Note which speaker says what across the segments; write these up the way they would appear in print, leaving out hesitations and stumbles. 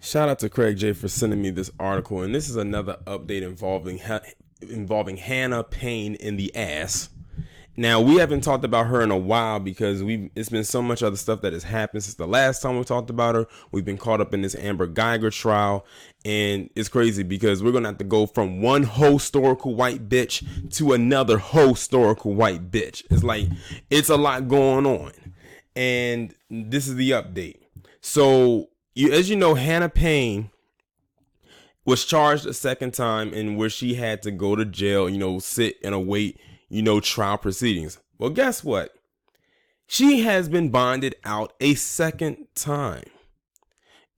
Speaker 1: Shout out to Craig J for sending me this article, and this is another update involving Hannah Payne in the ass. Now, we haven't talked about her in a while because it's been so much other stuff that has happened since the last time we talked about her. We've been caught up in this Amber Geiger trial, and it's crazy because we're gonna have to go from one historical white bitch to another historical white bitch. It's a lot going on, and this is the update. So, as you know, Hannah Payne was charged a second time in where she had to go to jail, sit and await, trial proceedings. Well, guess what? She has been bonded out a second time.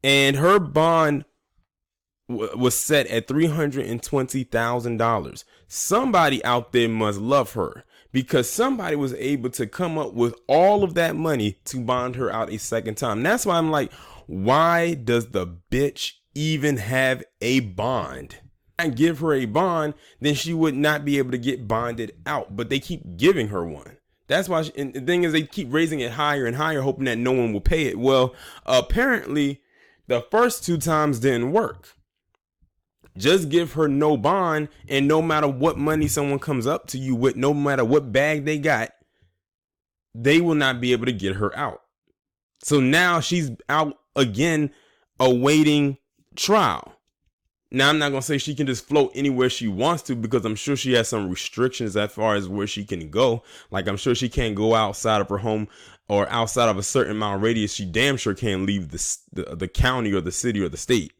Speaker 1: And her bond was set at $320,000. Somebody out there must love her because somebody was able to come up with all of that money to bond her out a second time. And that's why I'm like, why does the bitch even have a bond? I give her a bond, then she would not be able to get bonded out. But they keep giving her one. That's why. And the thing is, they keep raising it higher and higher, hoping that no one will pay it. Well, apparently, the first two times didn't work. Just give her no bond, and no matter what money someone comes up to you with, no matter what bag they got, they will not be able to get her out. So now she's out again, awaiting trial. Now, I'm not going to say she can just float anywhere she wants to because I'm sure she has some restrictions as far as where she can go. Like, I'm sure she can't go outside of her home or outside of a certain mile radius. She damn sure can't leave the county or the city or the state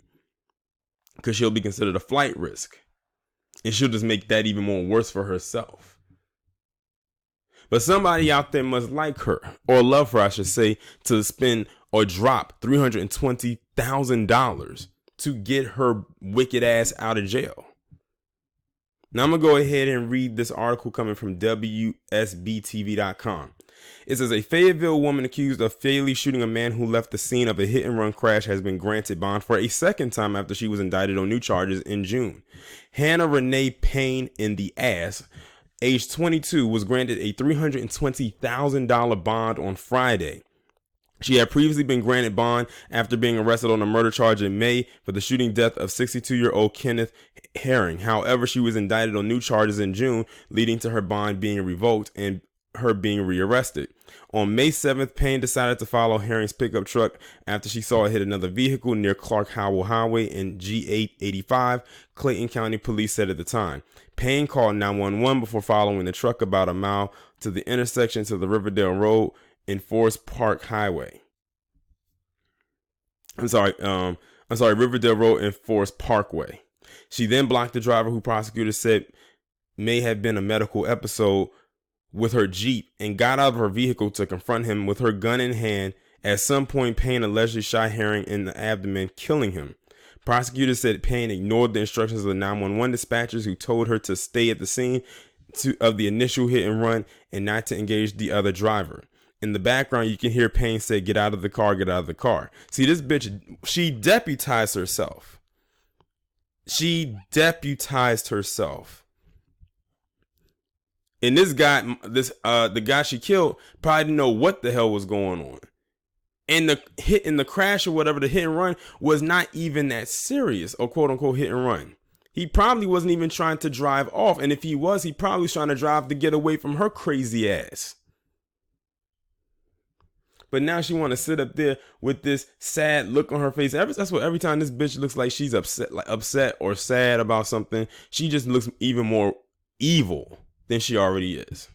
Speaker 1: because she'll be considered a flight risk. And she'll just make that even more worse for herself. But somebody out there must like her, or love her, I should say, to spend or drop $320,000 to get her wicked ass out of jail. Now I'm going to go ahead and read this article coming from WSBTV.com. It says a Fayetteville woman accused of fatally shooting a man who left the scene of a hit and run crash has been granted bond for a second time after she was indicted on new charges in June. Hannah Renee Payne in the ass, age 22, was granted a $320,000 bond on Friday. She had previously been granted bond after being arrested on a murder charge in May for the shooting death of 62-year-old Kenneth Herring. However, she was indicted on new charges in June, leading to her bond being revoked and her being rearrested. On May 7th, Payne decided to follow Herring's pickup truck after she saw it hit another vehicle near Clark Howell Highway in G885, Clayton County Police said at the time. Payne called 911 before following the truck about a mile to the intersection to the Riverdale Road in Forest Park Highway. Riverdale Road and Forest Parkway. She then blocked the driver, who prosecutors said may have been a medical episode, with her Jeep and got out of her vehicle to confront him with her gun in hand. At some point, Payne allegedly shot Herring in the abdomen, killing him. Prosecutors said Payne ignored the instructions of the 911 dispatchers who told her to stay at the scene of the initial hit and run and not to engage the other driver. In the background, you can hear Payne say, "Get out of the car, get out of the car." See, this bitch, she deputized herself. And this guy, the guy she killed, probably didn't know what the hell was going on. And the hit in the crash or whatever, the hit and run was not even that serious, or quote unquote hit and run. He probably wasn't even trying to drive off. And if he was, he probably was trying to drive to get away from her crazy ass. But now she want to sit up there with this sad look on her face. That's what every time this bitch looks like she's upset or sad about something, she just looks even more evil than she already is.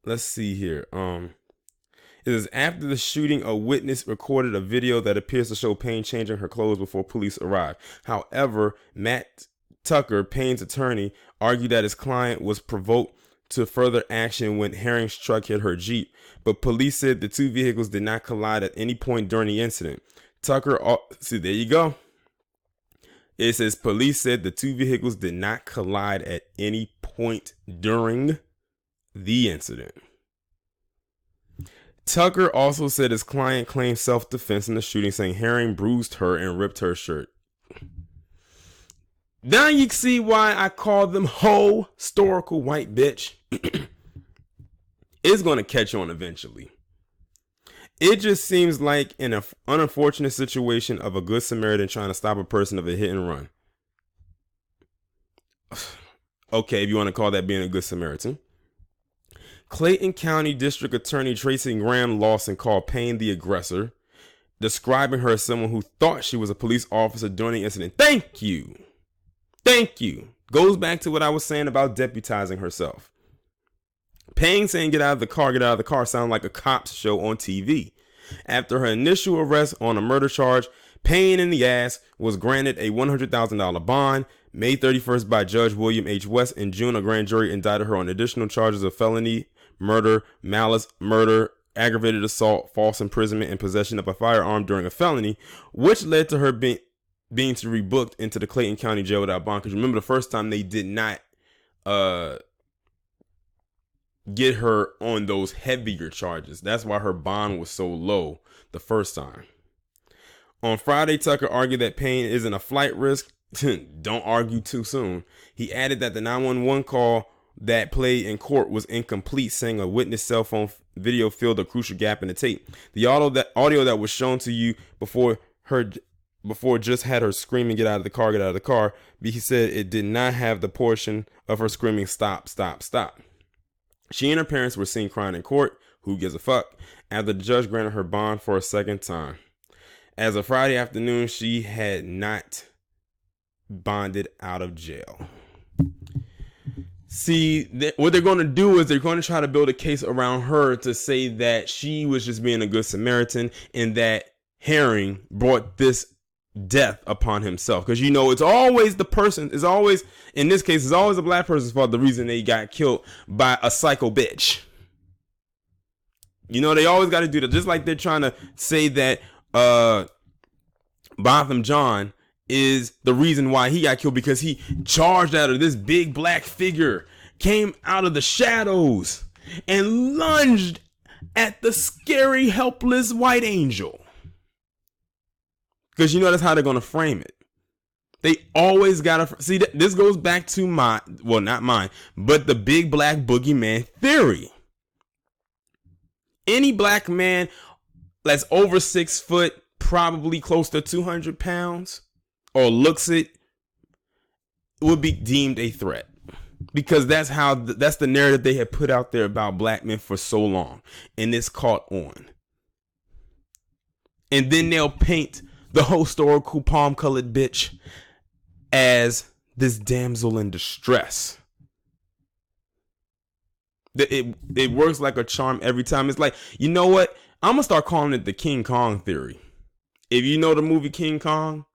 Speaker 1: Let's see here. It is after the shooting, a witness recorded a video that appears to show Payne changing her clothes before police arrived. However, Matt Tucker, Payne's attorney, argued that his client was provoked to further action when Herring's truck hit her Jeep, but police said the two vehicles did not collide at any point during the incident. Tucker, see, there you go. It says police said the two vehicles did not collide at any point during the incident. Tucker also said his client claimed self-defense in the shooting, saying Herring bruised her and ripped her shirt. Now you see why I call them historical white bitch. It's going to catch on eventually. It just seems like an unfortunate situation of a good Samaritan trying to stop a person of a hit and run. Okay, if you want to call that being a good Samaritan. Clayton County District Attorney Tracy Graham Lawson called Payne the aggressor, describing her as someone who thought she was a police officer during the incident. Thank you. Thank you. Goes back to what I was saying about deputizing herself. Payne saying get out of the car sounded like a cop's show on TV. After her initial arrest on a murder charge, Payne in the ass was granted a $100,000 bond. May 31st by Judge William H. West. In June, a grand jury indicted her on additional charges of felony, murder, malice, murder, aggravated assault, false imprisonment, and possession of a firearm during a felony, which led to her being to rebooked into the Clayton County Jail without bond. Because remember, the first time they did not get her on those heavier charges. That's why her bond was so low the first time. On Friday, Tucker argued that Payne isn't a flight risk. Don't argue too soon. He added that the 911 call that played in court was incomplete, saying a witness cell phone video filled a crucial gap in the tape. The audio that was shown to you before just had her screaming, get out of the car, get out of the car. But he said it did not have the portion of her screaming, stop, stop, stop. She and her parents were seen crying in court. Who gives a fuck? After the judge granted her bond for a second time. As of Friday afternoon, she had not bonded out of jail. See, what they're going to do is they're going to try to build a case around her to say that she was just being a good Samaritan and that Herring brought this death upon himself. Because, you know, it's always the person, it's always, in this case, it's always a black person's fault, the reason they got killed by a psycho bitch. You know, they always got to do that. Just like they're trying to say that Botham John is the reason why he got killed, because he charged out of this big black figure, came out of the shadows and lunged at the scary, helpless white angel. Because you know that's how they're going to frame it. They always got to see. This goes back to not mine, but the big black boogeyman theory. Any black man that's over 6 foot, probably close to 200 pounds, or looks it, would be deemed a threat. Because that's the narrative they have put out there about black men for so long. And it's caught on. And then they'll paint the historical palm-colored bitch as this damsel in distress. It works like a charm every time. It's like, you know what? I'm going to start calling it the King Kong theory. If you know the movie King Kong,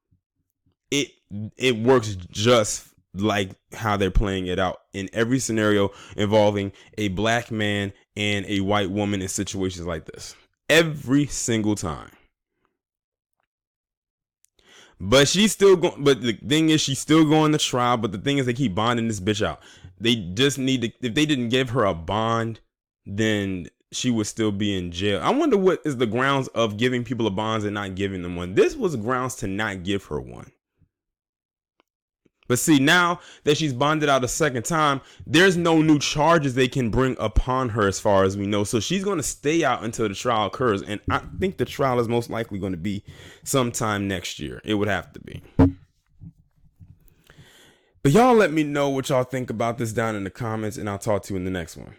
Speaker 1: it works just like how they're playing it out in every scenario involving a black man and a white woman in situations like this. Every single time. But she's still going. But the thing is, she's still going to trial. But the thing is, they keep bonding this bitch out. They just need to. If they didn't give her a bond, then she would still be in jail. I wonder what is the grounds of giving people a bond and not giving them one. This was grounds to not give her one. But see, now that she's bonded out a second time, there's no new charges they can bring upon her as far as we know. So she's going to stay out until the trial occurs. And I think the trial is most likely going to be sometime next year. It would have to be. But y'all let me know what y'all think about this down in the comments, and I'll talk to you in the next one.